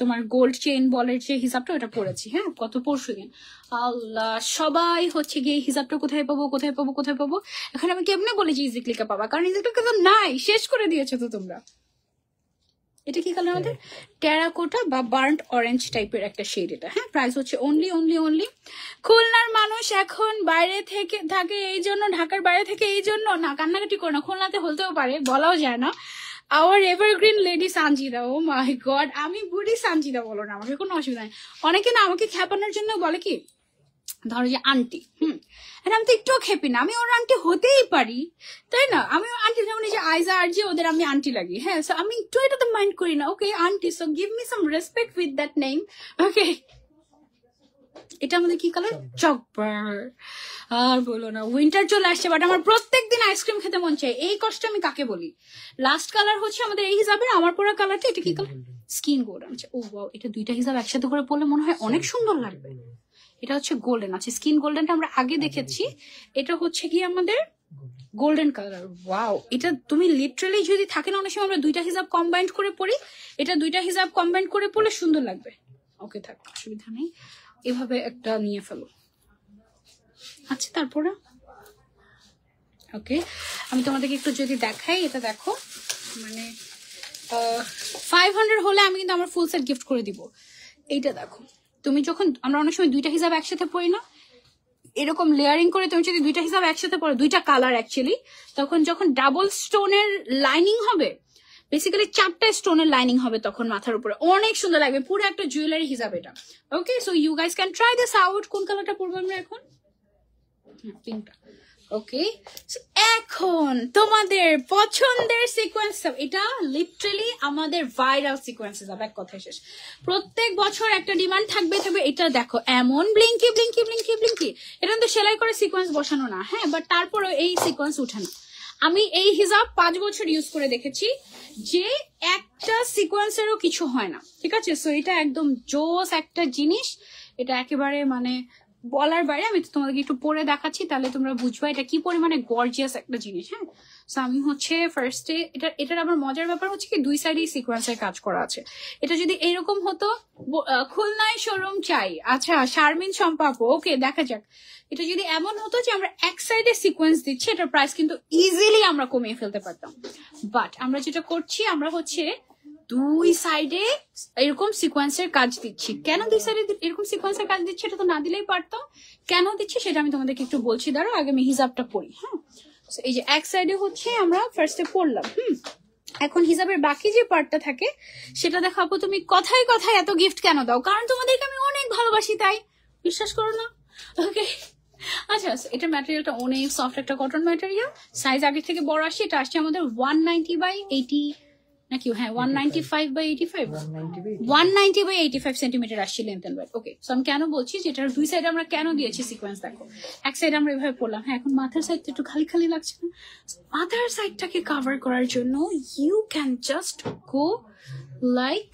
তোমার গোল্ড চেইন বলের যে হিসাবটা, ওটা পড়েছি। হ্যাঁ, গত পরশুদিন। আল্লাহ, সবাই হচ্ছে গিয়ে হিসাবটা কোথায় পাবো কোথায় পাবো কোথায় পাবো। এখন আমি কেমনে বলি যে ইজি ক্লিকে পাবা, কারণ ইজি ক্লিকে তো নাই, শেষ করে দিয়েছো তো তোমরা। এটা কি কালার আমাদের? টেরাকোটা বা বার্ন্ট অরেঞ্জ টাইপের একটা শেড এটা। হ্যাঁ, প্রাইস হচ্ছে অনলি খুলনার মানুষ এখন বাইরে থেকে থাকে এই জন্য, ঢাকার বাইরে থেকে এই জন্য না, কান্নাকাটি করো না, খুলনাতে হতেও পারে, বলাও যায় না। Our evergreen lady Sanjida. Oh my god, আমি বুড়ি সানজিদা বলো না, আমাকে কোনো অসুবিধা নেই। অনেকে না আমাকে খ্যাপানোর জন্য বলে কি, ধরো যে আন্টি, আমি তো একটুও খেপি না, আমি ওর আন্টি হতেই পারি, তাই না? আমি ওর আন্টি, যেমন এই যে আইজা আর যে, ওদের আমি আন্টি লাগি। হ্যাঁ, সো আমি একটু এটা তো মাইন্ড করি না। Okay aunty, so give me some respect with that name. Okay, এটা আমাদের কি কালার? চকবার। আর বলো না, উইন্টার চলে আসছে, বাট আমার প্রত্যেকদিন আইসক্রিম খেতে মন চাই। এই কষ্ট আমি কাকে বলি? লাস্ট কালার হচ্ছে আমাদের এই হিসাবে আমার পরা কালারটা। এটা কি কালার? Skin gold. আচ্ছা, ও ওয়াও, এটা দুইটা হিসাব একসাথে করে পড়লে মনে হয় অনেক সুন্দর লাগবে। এটা হচ্ছে গোল্ডেন আছে, স্কিন গোল্ডেনটা আমরা আগে দেখেছি। এটা হচ্ছে কি আমাদের গোল্ডেন কালার। ওয়াও, এটা তুমি লিটারালি যদি থাকে না, অনেক সময় আমরা দুইটা হিসাব কম্বাইন করে পড়ি, এটা দুইটা হিসাব কম্বাইন করে পড়লে সুন্দর লাগবে। ওকে, থাক, অসুবিধা নেই, এভাবে একটা নিয়ে ফেলো। আচ্ছা, তারপরে ওকে, আমি তোমাদেরকে একটু যদি দেখাই, এটা দেখো, মানে 500 হলে আমি কিন্তু আমার ফুল সেট গিফট করে দিব। এইটা দেখো, তুমি যখন, আমরা অনেক সময় দুইটা হিসাব একসাথে পড়ি না, এরকম লেয়ারিং করে তুমি যদি দুইটা হিসাব একসাথে পড়ো, দুইটা কালার অ্যাকচুয়ালি, তখন যখন ডাবল স্টোনের লাইনিং হবে, বেসিক্যালি 4টা স্টোনের লাইনিং হবে তখন মাথার উপরে, অনেক সুন্দর লাগবে, পুরো একটা জুয়েলারি হিসাব এটা। Okay, so you guys can try this out. কোন কালারটা পরবো আমরা এখন? পিঙ্কটা। ওকে, এখন তোমাদের পছন্দের সিকোয়েন্স, এটা লিটারালি আমাদের ভাইরাল সিকোয়েন্সেস হবে, এক কথায় শেষ। প্রত্যেক বছর একটা ডিমান্ড থাকবে। এটা দেখো, এমন ব্লিঙ্কি ব্লিঙ্কি ব্লিঙ্কি ব্লিঙ্কি, এটা তো সেলাই করে সিকোয়েন্স বসানো না। হ্যাঁ, বাট তারপরেও এই সিকোয়েন্স উঠে না। আমি এই হিসাব 5 বছর ইউজ করে দেখেছি, যে একটা সিকোয়েন্সেরও কিছু হয় না। ঠিক আছে, সো এটা একদম জোস একটা জিনিস, এটা একেবারে মানে বলার বাইরে। আমি তো তোমাদেরকে একটু পরে দেখাচ্ছি, তাহলে তোমরা বুঝবা এটা কি পরিমাণে গর্জিয়াস একটা জিনিস। হ্যাঁ, সো আমি হচ্ছে ফার্স্টে এটার আবার মজার ব্যাপার হচ্ছে কি, দুই সাইডে সিকোয়েন্সের কাজ করা আছে। এটা যদি এরকম হতো, খুলনায় শোরুম চাই। আচ্ছা, শারমিন সম্পাপু, ওকে, দেখা যাক। এটা যদি এমন হতো যে আমরা এক সাইডে সিকোয়েন্স দিচ্ছি, এটার প্রাইস কিন্তু ইজিলি আমরা কমিয়ে ফেলতে পারতাম। বাট আমরা যেটা করছি, আমরা হচ্ছে দুই সাইডে এরকম সিকোয়েন্সের কাজ দিচ্ছি। কেন দুই সাইডে এরকম সিকোয়েন্সের কাজ দিচ্ছি? এটা তো না দিলেই পারতাম। কেন দিচ্ছি সেটা আমি তোমাদেরকে একটু বলছি, দাঁড়াও, আগে আমি হিসাবটা পড়ি। হ্যাঁ, এই যে এক সাইডে হচ্ছে আমরা ফার্স্টে পড়লাম। এখন হিসাবের বাকি যে পার্টটা থাকে সেটা দেখাবো। তুমি কথায় কথায় এত গিফট কেন দাও? কারণ তোমাদেরকে আমি অনেক ভালোবাসি, তাই। বিশ্বাস করো না? ওকে, আচ্ছা, এটা ম্যাটেরিয়ালটা অনেক সফট একটা কটন ম্যাটেরিয়াল। সাইজ আগে থেকে বড় আসছে। এটা আসছে আমাদের 190/80 নাকি? হ্যাঁ, 195/85, 190/85 সেন্টিমিটার আসছে length and weight. Okay, so আমি কেন বলছি যে এটার দুই সাইডে আমরা কেন দিয়েছি সিকোয়েন্স, দেখো। এক সাইড আমরা এভাবে পড়লাম। হ্যাঁ, এখন মাথার সাইডটা একটু খালি খালি লাগছে না? মাথার সাইডটাকে কভার করার জন্য you can just go like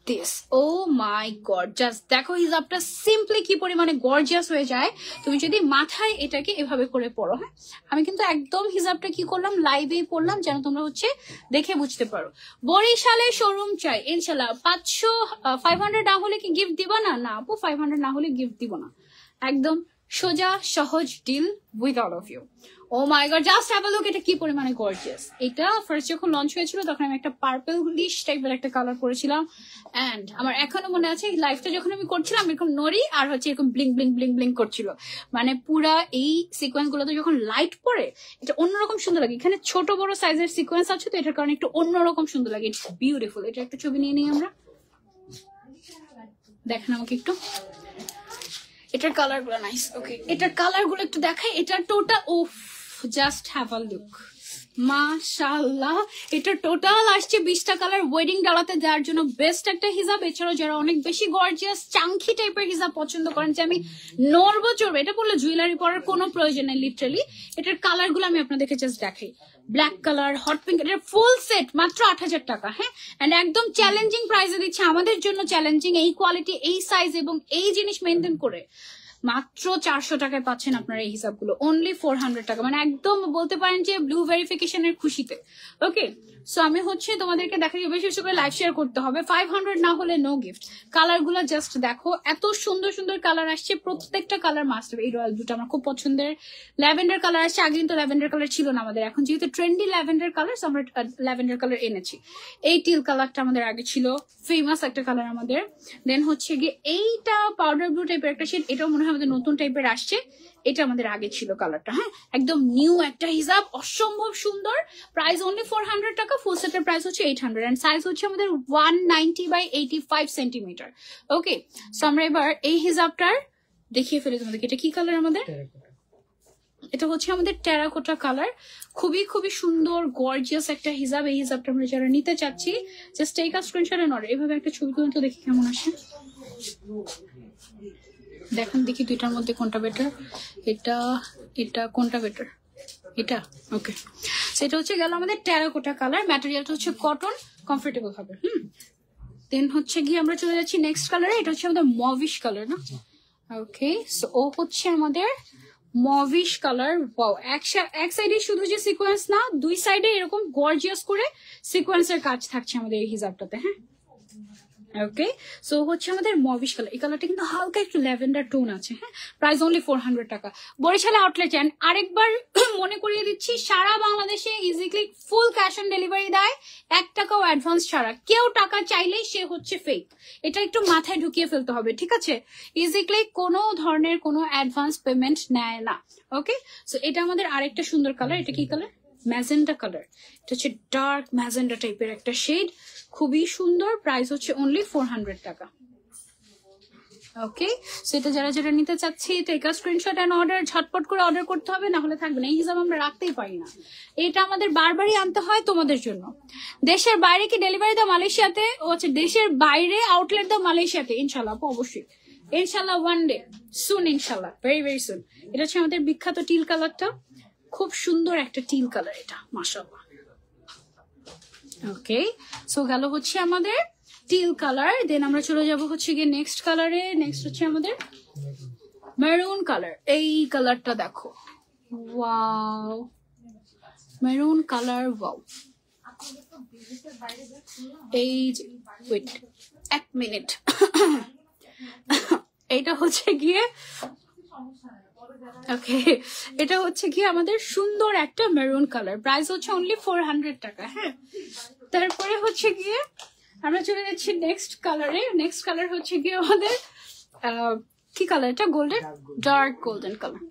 this. Oh my god, just দেখো হিজাবটা সিম্পলি কি পরিমাণে গর্জিয়াস হয়ে যায় তুমি যদি মাথায় এটাকে এভাবে করে পরো। হ্যাঁ, আমি কিন্তু একদম হিজাবটা কি করলাম লাইভেই পড়লাম যেন তোমরা হচ্ছে দেখে বুঝতে পারো। বরিশালে শোরুম চাই ইনশাল্লাহ। 500 না হলে কি গিফট দিবা না? না আপু, 500 না হলে গিফট দিব না। একদম সোজা সহজ deal with all of you. Oh my god, just have a look, এটা কি পরিমাণে গর্জিয়াস। এটা ফার্স্ট যখন লঞ্চ হয়েছিল তখন আমি একটা পার্পলিশ টাইপের একটা কালার পরেছিলাম, এন্ড আমার এখনো মনে আছে লাইফটা যখন আমি করছিলাম এরকম নড়ি আর হচ্ছে এরকম ব্লিং ব্লিং ব্লিং ব্লিং করছিল। মানে পুরা এই সিকোয়েন্স গুলোতে যখন লাইট পড়ে এটা অন্যরকম সুন্দর লাগে। এখানে ছোট বড় সাইজের সিকোয়েন্স আছে তো এটার কারণে একটু অন্যরকম সুন্দর লাগে। It's beautiful. এটা একটা ছবি নিয়ে নিই আমরা, দেখেন আমাকে একটু। এটার কালার গুলো নাইস। ওকে, এটার কালার গুলো একটু দেখাই। এটা total of, just have a look, মাশাআল্লাহ। এটা টোটাল আসছে 20টা কালার। ওয়েডিং ডালাতে দেওয়ার জন্য বেস্ট একটা হিজাব। এছাড়াও যারা অনেক বেশি গর্জিয়াস চাঙ্কি টাইপের হিজাব পছন্দ করেন যে আমি নড়বো চড়বো, এটা বললে জুয়েলারি পরার কোনো প্রয়োজন নেই লিটারালি। এটার কালার গুলো আমি আপনাদেরকে জাস্ট দেখাই। ব্ল্যাক কালার, হট পিঙ্ক, এটার ফুল সেট মাত্র 8000 টাকা। হ্যাঁ, এন্ড একদম চ্যালেঞ্জিং প্রাইসে দিচ্ছে, আমাদের জন্য চ্যালেঞ্জিং। এই কোয়ালিটি, এই সাইজ এবং এই জিনিস মেনটেন করে মাত্র 400 টাকায় পাচ্ছেন আপনারা এই হিসাবগুলো। অনলি 400 টাকা, মানে একদম বলতে পারেন যে ব্লু ভেরিফিকেশনের খুশিতে। ওকে, সো আমি হচ্ছে তোমাদেরকে দেখা যাবে বেশি বেশি করে লাইভ শেয়ার করতে হবে। 500 না হলে নো গিফট। কালার গুলো জাস্ট দেখো, এত সুন্দর সুন্দর কালার আসছে, প্রত্যেকটা কালার মাস্ট হবে। এই রয়্যাল ব্লুটা আমার খুব পছন্দের। ল্যাভেন্ডার কালার আসছে, আগে কিন্তু ল্যাভেন্ডার কালার ছিল না আমাদের, এখন যেহেতু ট্রেন্ডি ল্যাভেন্ডার কালার আমরা ল্যাভেন্ডার কালার এনেছি। এই টিল কালারটা আমাদের আগে ছিল, ফেমাস একটা কালার আমাদের। দেন হচ্ছে গিয়ে এইটা পাউডার ব্লু টাইপের একটা শেড, এটাও মনে হয় আমাদের নতুন টাইপের আসছে। এটা আমাদের আগে ছিল কালারটা। হ্যাঁ, একদম নিউ একটা হিজাব, অসম্ভব সুন্দর। প্রাইস অনলি 400 টাকা। ফুল সেটের প্রাইস হচ্ছে 800 এন্ড সাইজ হচ্ছে আমাদের 190 বাই 85 সেন্টিমিটার। ওকে, সো আমরা এবার এই হিজাবটার দেখিয়ে ফেলি তোমাদেরকে। এটা কি কালার আমাদের? এটা হচ্ছে আমাদের টেরাকোটা কালার। খুবই খুবই সুন্দর গর্জিয়াস একটা হিজাব। এই হিজাবটা আমরা যারা নিতে চাচ্ছি just take a screenshot and order. এভাবে একটা ছবি তুলে তো দেখি কেমন আসে। দেখেন দেখি দুইটার মধ্যে কোনটা বেটার। এটা এটা কোনটা বেটার? এটা। ওকে, সেটা হচ্ছে গেল আমাদের টেরাকোটা কালার। ম্যাটেরিয়ালটা হচ্ছে কটন, কমফোর্টেবল হবে। দেন হচ্ছে গিয়ে আমরা চলে যাচ্ছি নেক্সট কালারে। এটা হচ্ছে আমাদের মভিশ কালার না? ওকে, সো ও হচ্ছে আমাদের মভিশ কালার। ওয়াও, এক সাইডে শুধু যে সিকোয়েন্স না, দুই সাইডে এরকম গর্জিয়াস করে সিকোয়েন্সের কাজ থাকছে আমাদের এই হিজাবটাতে। হ্যাঁ, ওকে, সো হচ্ছে আমাদের মভিশ কালার। এই কালারটা কিন্তু হালকা একটু ল্যাভেন্ডার টোন আছে। হ্যাঁ, প্রাইস অনলি 400 টাকা। বরিশালে আউটলেট চান আরেকবার মনে করিয়ে দিচ্ছি, সারা বাংলাদেশে easy click full cash on delivery দেয়, 1 টাকাও অ্যাডভান্স ছাড়া। কেউ টাকা চাইলেই সে হচ্ছে ফেক, এটা একটু মাথায় ঢুকিয়ে ফেলতে হবে, ঠিক আছে? ইজি ক্লিক কোনো ধরনের কোনো অ্যাডভান্স পেমেন্ট নেয় না। ওকে, সো এটা আমাদের আরেকটা সুন্দর কালার। এটা কি কালার? Magenta colour. এটা হচ্ছে ডার্ক ম্যাজেন্ডা টাইপের একটা শেড, খুবই সুন্দর। প্রাইস হচ্ছে অনলি 400 টাকা। ওকে, সেটা যারা যারা নিতে চাচ্ছি take a screenshot and order. ঝটপট করে অর্ডার করতে হবে, না হলে থাকবে না। এই হিসাব আমরা রাখতেই পারি না, এটা আমাদের বারবারই আনতে হয় তোমাদের জন্য। দেশের বাইরে কি ডেলিভারি দাও মালয়েশিয়াতে? ও আচ্ছা, দেশের বাইরে আউটলেট দাও মালয়েশিয়াতে। ইনশাল্লাহ অবশ্যই, ইনশাল্লাহ ওয়ান ডে সুন, ইনশাল্লাহ ভেরি ভেরি সুন। এটা হচ্ছে আমাদের বিখ্যাত টিল কালারটা, খুব সুন্দর একটা টিল কালার এটা, মাশাআল্লাহ। ওকে, সো গেল হচ্ছে আমাদের টিল কালার। দেন আমরা চলে যাব হচ্ছে গিয়ে নেক্সট কালারে। নেক্সট হচ্ছে আমাদের মেরুন কালার। এই কালারটা দেখো, ওয়াও, মেরুন কালার, ওয়াও। এই যে ওয়েট 1 মিনিট, এইটা হচ্ছে গিয়ে ওকে, এটা হচ্ছে গিয়ে আমাদের সুন্দর একটা মেরুন কালার। প্রাইস হচ্ছে অনলি 400 টাকা। হ্যাঁ, তারপরে হচ্ছে গিয়ে আমরা চলে যাচ্ছি নেক্সট কালারে। নেক্সট কালার হচ্ছে গিয়ে আমাদের কি কালার? এটা গোল্ডেন, ডার্ক গোল্ডেন কালার।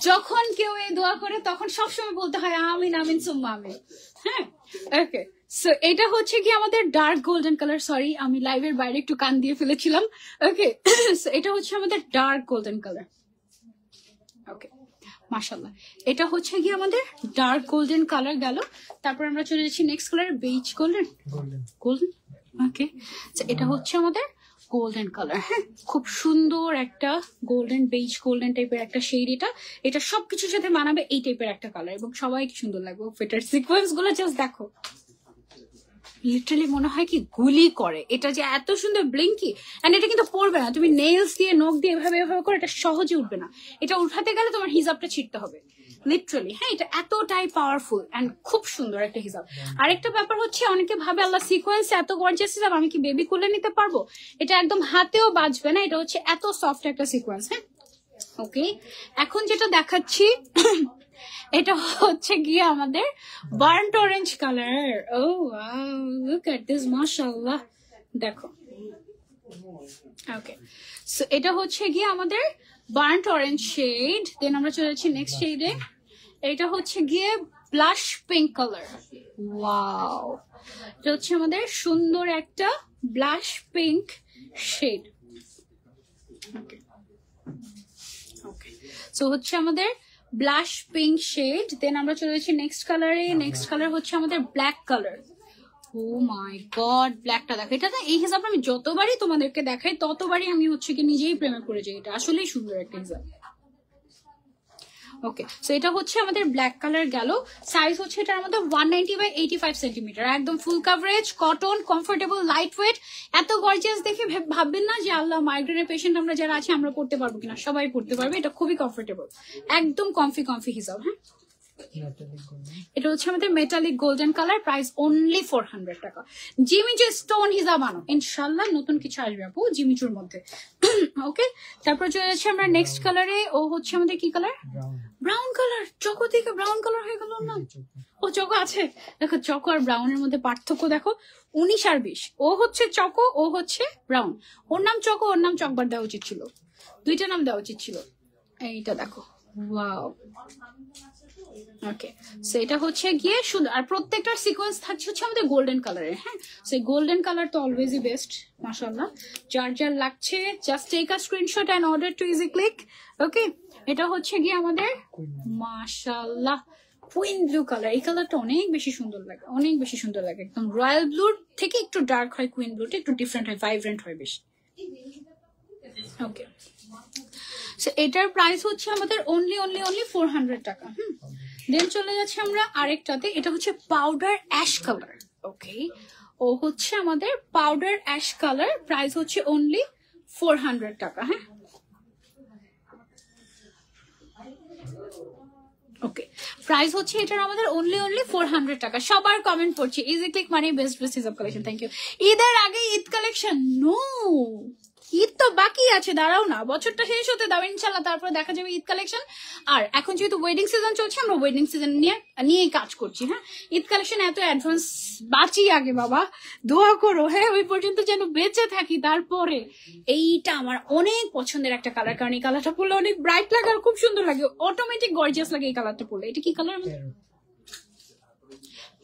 যখন কেউ এই দোয়া করে তখন সবসময় বলতে হয় আমিন আমিন সুম্মা আমিন। হ্যাঁ, ওকে, সো এটা হচ্ছে কি আমাদের ডার্ক গোল্ডেন কালার। সরি, আমি লাইভের বাইরে একটু কান দিয়ে ফেলেছিলাম। ওকে, সো এটা হচ্ছে আমাদের ডার্ক গোল্ডেন কালার। ওকে, মাশাআল্লাহ, এটা হচ্ছে কি আমাদের ডার্ক গোল্ডেন কালার গেল। তারপর আমরা চলে যাচ্ছি next colour, beige golden. Golden, okay, এটা হচ্ছে আমাদের গোল্ডেন কালার। হ্যাঁ, খুব সুন্দর একটা গোল্ডেন বেজ গোল্ডেন টাইপের একটা শেড। এটা সবকিছুর সাথে মানাবে এই টাইপের একটা কালার এবং সবাইকে সুন্দর লাগবে। এটার সিকোয়েন্স গুলো জাস্ট দেখো, লিটারালি মনে হয় কি গুলি করে, এটা যে এত সুন্দর ব্লিঙ্কি। এন্ড এটা কিন্তু পড়বে না, তুমি নেইলস দিয়ে নখ দিয়ে এভাবে এভাবে করে এটা সহজে উঠবে না। এটা উঠাতে গেলে তোমার হিজাবটা ছিঁড়তে হবে লিটারালি। হ্যাঁ, এটা এতটাই পাওয়ারফুল এন্ড খুব সুন্দর একটা হিজাব। আরেকটা ব্যাপার হচ্ছে, অনেকে ভাবে আল্লাহ সিকোয়েন্স এত গর্জিয়াস হিজাব আমি কি বেবি কুলে নিতে পারবো? এটা একদম হাতেও বাজবে না, এটা হচ্ছে এত সফট একটা সিকোয়েন্স। হ্যাঁ, ওকে, এখন যেটা দেখাচ্ছি এটা হচ্ছে গিয়ে আমাদের burnt orange colour. Oh wow, look at this, মাশাআল্লাহ, দেখো। ওকে, সো এটা হচ্ছে গিয়ে আমাদের বার্ন্ট অরেঞ্জ শেড। দেন আমরা চলে যাচ্ছি নেক্সট শেডে। এটা হচ্ছে গিয়ে ব্লাশ পিঙ্ক কালার। ওয়াও, এটা হচ্ছে আমাদের সুন্দর একটা ব্লাশ পিঙ্ক শেড। ওকে ওকে, সো হচ্ছে আমাদের ব্লাশ পিঙ্ক শেড। দেন আমরা চলে যাচ্ছি নেক্সট কালারে। নেক্সট কালার হচ্ছে আমাদের black colour. O my god, ব্ল্যাকটা দেখো। এটা না, এই হিসাবে আমি যতবারই তোমাদেরকে দেখাই ততবারই আমি হচ্ছে কি নিজেই প্রেমে পড়ে যাই। এটা আসলেই সুন্দর একটা হিসাব। ওকে, সো এটা হচ্ছে আমাদের ব্ল্যাক কালার গেল। সাইজ হচ্ছে এটার আমাদের 190 বাই 85 সেন্টিমিটার, একদম full coverage, cotton, comfortable, light weight. এত গর্জিয়াস দেখে ভাববেন না যে আল্লাহ মাইগ্রেনের পেশেন্ট আমরা যারা আছি আমরা পড়তে পারবো কিনা, সবাই পড়তে পারবে। এটা খুবই কমফোর্টেবল, একদম কমফি কমফি হিসাব। হ্যাঁ, এটা হচ্ছে আমাদের metallic golden colour, price only 400 টাকা। জিমিচু স্টোন হিসাব আনো, ইনশাল্লাহ নতুন কিছু আসবে আপু জিমিচুর মধ্যে। ওকে, তারপর চলে যাচ্ছে আমরা নেক্সট কালারে। ও হচ্ছে আমাদের কি কালার? Brown colour. চকো থেকে ব্রাউন কালার হয়ে গেল না? ও চকো আছে, দেখো চকো আর ব্রাউনের মধ্যে পার্থক্য দেখো, 19 আর 20। ও হচ্ছে চকো, ও হচ্ছে ব্রাউন। ওর নাম চকো, ওর নাম চকবার দেওয়া উচিত ছিল, দুইটা নাম দেওয়া উচিত ছিল। এইটা দেখো, ওয়াও। ওকে, সো এটা হচ্ছে গিয়ে সুন্দর, আর প্রত্যেকটার সিকোয়েন্স থাকছে হচ্ছে আমাদের গোল্ডেন কালারের। হ্যাঁ, সো গোল্ডেন কালার তো অলওয়েজই বেস্ট, মাশাআল্লাহ। যার যার লাগছে just take a screenshot and order to easy click. Okay, এটা হচ্ছে গিয়ে আমাদের মাশাআল্লাহ কুইন ব্লু কালার। এই কালারটা অনেক বেশি সুন্দর লাগে, অনেক বেশি সুন্দর লাগে। একদম রয়্যাল ব্লুর থেকে একটু ডার্ক হয়, কুইন ব্লুটা একটু ডিফারেন্ট হয়, ভাইব্রেন্ট হয় বেশি। ওকে, সো এটার প্রাইস হচ্ছে আমাদের অনলি 400 টাকা। দেন চলে যাচ্ছে আমরা আরেকটাতে। এটা হচ্ছে পাউডার অ্যাশ কালার। ওকে, ও হচ্ছে আমাদের পাউডার অ্যাশ কালার, প্রাইস হচ্ছে অনলি 400 টাকা। হ্যাঁ, ওকে, প্রাইস হচ্ছে এটার আমাদের অনলি 400 টাকা। সবার কমেন্ট পড়ছি, ইজি ক্লিক মানে বেস্ট হিসাব কালেকশন। Thank you. ঈদের আগে ঈদ কালেকশন? নো, ঈদ তো বাকি আছে, দাঁড়াও না, বছরটা শেষ হতে দাও ইনশাল্লাহ, তারপরে দেখা যাবে ঈদ কালেকশন। আর এখন যেহেতু ওয়েডিং সিজন চলছে, আমরা ওয়েডিং সিজন নিয়েই কাজ করছি। হ্যাঁ, ঈদ কালেকশন এত অ্যাডভান্স বাঁচি আগে, বাবা দোয়া করো। হ্যাঁ, ওই পর্যন্ত যেন বেঁচে থাকি। তারপরে এইটা আমার অনেক পছন্দের একটা কালার, কারণ এই কালারটা পরলে অনেক ব্রাইট লাগে আর খুব সুন্দর লাগে, অটোমেটিক গর্জিয়াস লাগে এই কালারটা পরলে। এটা কি কালার?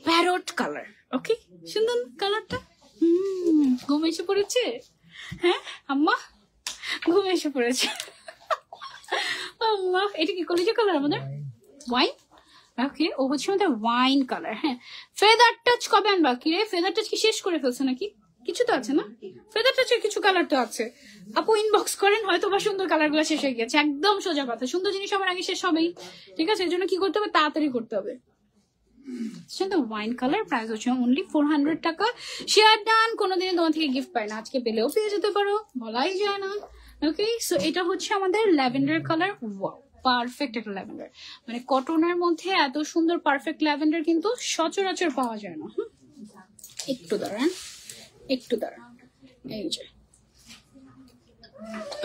Parrot colour. ওকে, সুন্দর কালারটা। ঘুম এসে পড়েছে? হ্যাঁ আম্মা, ঘুম এসে পড়েছে। আল্লাহ, এটা কি কলেজে কালার আমাদের? ওয়াইন। ওকে, ও হচ্ছে আমাদের ওয়াইন কালার। হ্যাঁ, ফেদার টাচ কবে আনবা? কি রে, ফেদার টাচ কি শেষ করে ফেলছে নাকি? কিছু তো আছে না, ফেদার টাচের কিছু কালার তো আছে। আপু ইনবক্স করেন, হয়তো বা সুন্দর কালার গুলো শেষ হয়ে গেছে। একদম সোজা কথা, সুন্দর জিনিস আমার আগে শেষ হবেই, ঠিক আছে? এর জন্য কি করতে হবে, তাড়াতাড়ি করতে হবে। ওয়াইন কালার, প্রাইস হচ্ছে অনলি 400 টাকা। শেয়ার ডান, কোনোদিন তোমার থেকে গিফট পাই না, আজকে পেলেও পেয়ে যেতে পারো, বলাই যায় না। ওকে, সো এটা হচ্ছে আমাদের ল্যাভেন্ডার কালার। ওয়াও, পারফেক্ট একটা ল্যাভেন্ডার, মানে কটনের মধ্যে এত সুন্দর পারফেক্ট ল্যাভেন্ডার কিন্তু সচরাচর পাওয়া যায় না। একটু দাঁড়ান, একটু দাঁড়ান, এই যে।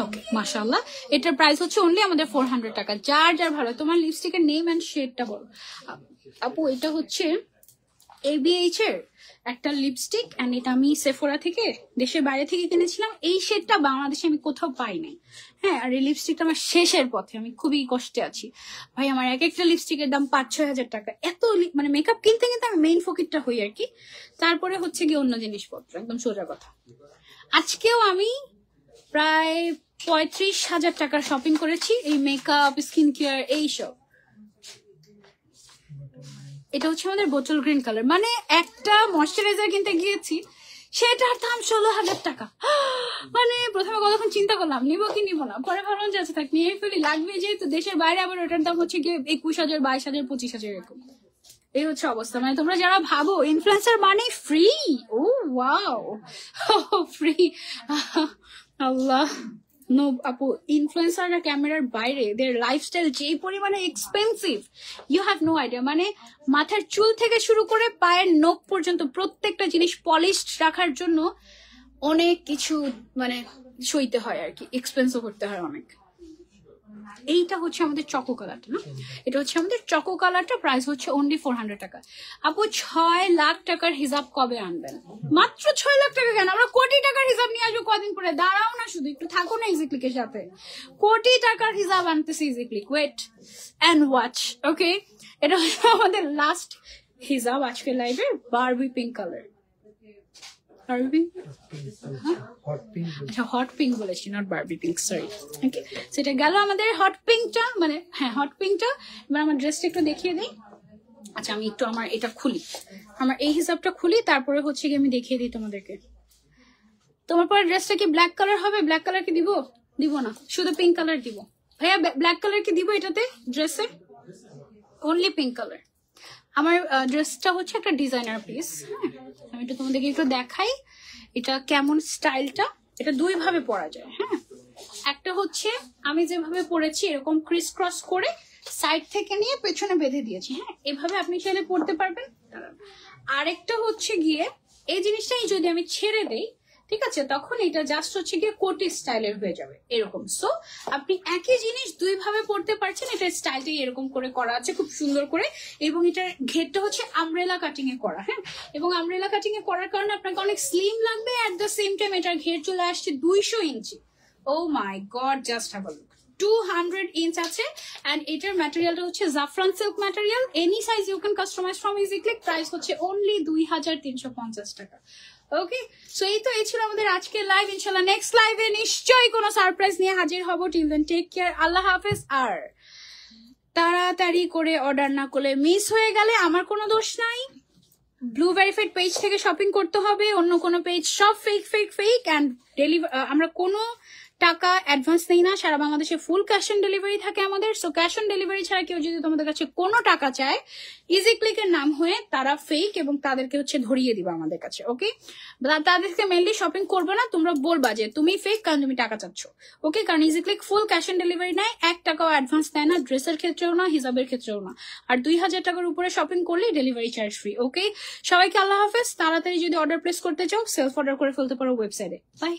ওকে, মাশাআল্লাহ, এটার প্রাইস হচ্ছে অনলি আমাদের 400 টাকা। যার যার ভালো, তোমার লিপস্টিকের নেম এন্ড শেডটা বলো আপু। এটা হচ্ছে ABH এর একটা লিপস্টিক, এন্ড এটা আমি সেফোরা থেকে, দেশের বাইরে থেকে কিনেছিলাম। এই শেডটা বাংলাদেশে আমি কোথাও পাই নাই। হ্যাঁ, আর এই লিপস্টিকটা আমার শেষের পথে, আমি খুবই কষ্টে আছি ভাই। আমার এক একটা লিপস্টিকের দাম 5-6 হাজার টাকা। এত মানে মেকআপ কিনতে কিনতে আমি মেইন ফকিটটা হই আর কি, তারপরে হচ্ছে গিয়ে অন্য জিনিসপত্র, একদম সোজা কথা। আজকেও আমি প্রায় 35,000 টাকার শপিং করেছি, এই মেকআপ, স্কিন কেয়ার, এইসব। এটা হচ্ছে আমাদের বোতল গ্রিন কালার, মানে একটা ময়শ্চারাইজার কিনতে গিয়েছি, সেটার দাম 16,000 টাকা। মানে প্রথমে কতক্ষণ চিন্তা করলাম নিবো কি নিবো না, পরে ভাবলাম যাচ্ছে থাক, নিয়ে ফেলি, লাগবে যেহেতু দেশের বাইরে, আবার ওটার দাম হচ্ছে গিয়ে 21,000, 22,000, 25,000 এরকম। এই হচ্ছে অবস্থা। মানে তোমরা যারা ভাবো ইনফ্লুয়েন্সার মানে ফ্রি, ও ওয়াও ফ্রি, আল্লাহ নো আপু, ইনফ্লুয়েন্সাররা ক্যামেরার বাইরে দের লাইফস্টাইল যেই পরিমাণে expensive, you have no idea. মানে মাথার চুল থেকে শুরু করে পায়ের নখ পর্যন্ত প্রত্যেকটা জিনিস পলিশড রাখার জন্য অনেক কিছু মানে সইতে হয় আর কি, এক্সপেন্সও করতে হয় অনেক। এইটা হচ্ছে আমাদের চকো কালারটা না, এটা হচ্ছে আমাদের চকো কালারটা, প্রাইস হচ্ছে অনলি 400 টাকা। আপু 6 লাখ টাকার হিসাব কবে আনবেন? মাত্র 6 লাখ টাকা কেন, আমরা কোটি টাকার হিসাব নিয়ে আসবো কদিন পরে। দাঁড়াও না, শুধু একটু থাকো না ইজিক্লিকের সাথে। কোটি টাকার হিসাব আনতেছি ইজিক্লিক, ওয়েট অ্যান্ড ওয়াচ। ওকে, এটা হচ্ছে আমাদের লাস্ট হিসাব আজকে লাইভে। বারবি পিঙ্ক কালার, আচ্ছা হট পিঙ্ক বলেছি, নট বারবি পিঙ্ক, সরি। ওকে, সেটা গেল আমাদের হট পিঙ্কটা, মানে হ্যাঁ হট পিঙ্কটা। এবার আমার ড্রেসটা একটু দেখিয়ে দিই। আচ্ছা আমি একটু আমার এটা খুলি, আমার এই হিসাবটা খুলি, তারপরে হচ্ছে কি আমি দেখিয়ে দিই তোমাদেরকে। তোমার পরে ড্রেসটা কি ব্ল্যাক কালার হবে? ব্ল্যাক কালার কি দিব? দিব না, শুধু পিঙ্ক কালার দিব। ভাইয়া ব্ল্যাক কালার কি দিব এটাতে ড্রেসে? Only pink colour. আমার ড্রেসটা হচ্ছে একটা ডিজাইনার পিস। হ্যাঁ, আমি একটু তোমাদেরকে একটু দেখাই এটা কেমন স্টাইলটা। এটা দুই ভাবে পরা যায়। হ্যাঁ, একটা হচ্ছে আমি যেভাবে পরেছি এরকম ক্রিস ক্রস করে সাইড থেকে নিয়ে পেছনে বেঁধে দিয়েছি। হ্যাঁ, এভাবে আপনি চাইলে পরতে পারবেন। আরেকটা হচ্ছে গিয়ে এই জিনিসটাই যদি আমি ছেড়ে দেই, ঠিক আছে, তখন এটা জাস্ট হচ্ছে গিয়ে কোটি স্টাইলের হয়ে যাবে এরকম। সো আপনি একই জিনিস দুই ভাবে পড়তে পারছেন। এটা স্টাইলটাই এরকম করে করা আছে খুব সুন্দর করে, এবং এটার ঘেরটা হচ্ছে আমব্রেলা কাটিং এ করা। হ্যাঁ, এবং আমব্রেলা কাটিং এ করার কারণে আপনাকে অনেক স্লিম লাগবে। অ্যাট দ্য সেম টাইম এটার ঘের চলে আসছে 200 ইঞ্চি। Oh my god, just have a look, 200 inch আছে। এন্ড এটার ম্যাটেরিয়ালটা হচ্ছে জাফরান silk material. Any size you can customise from Easyclick. Price হচ্ছে অনলি 2350 টাকা। ওকে, সো এই ছিল আমাদের আজকের লাইভ। ইনশাল্লাহ নেক্সট লাইভে নিশ্চয়ই কোনো সারপ্রাইজ নিয়ে হাজির হব। টিল দেন টেক কেয়ার, আল্লাহ হাফেজ। আর তাড়াতাড়ি করে অর্ডার না করলে, মিস হয়ে গেলে আমার কোনো দোষ নাই। ব্লু ভেরিফাইড পেজ থেকে শপিং করতে হবে, অন্য কোনো পেজ সব ফেক ফেক ফেক। অ্যান্ড আমরা কোনো টাকা অ্যাডভান্স নেই না, সারা বাংলাদেশে ফুল ক্যাশ অন ডেলিভারি থাকে আমাদের। সো ক্যাশ অন ডেলিভারি ছাড়া কেউ যদি তোমাদের কাছে কোনো টাকা চায়, ইজি ক্লিকের নাম হয়ে তারা ফেক, এবং তাদেরকে হচ্ছে ধরিয়ে দিবা আমাদের কাছে। ওকে, তাদেরকে মেনলি শপিং করবে না, তোমরা বলবা যে তুমি ফেক কারণ তুমি টাকা চাচ্ছ। ওকে, কারণ easy click full cash on delivery নেয়, 1 টাকাও অ্যাডভান্স দেয় না, ড্রেসের ক্ষেত্রেও না, হিসাবের ক্ষেত্রেও না। আর 2000 টাকার উপরে শপিং করলে ডেলিভারি চার্জ ফ্রি। ওকে, সবাইকে আল্লাহ হাফেজ। তাড়াতাড়ি যদি অর্ডার প্লেস করতে চাও, সেলফ অর্ডার করে ফেলতে পারো ওয়েবসাইটে। বাই।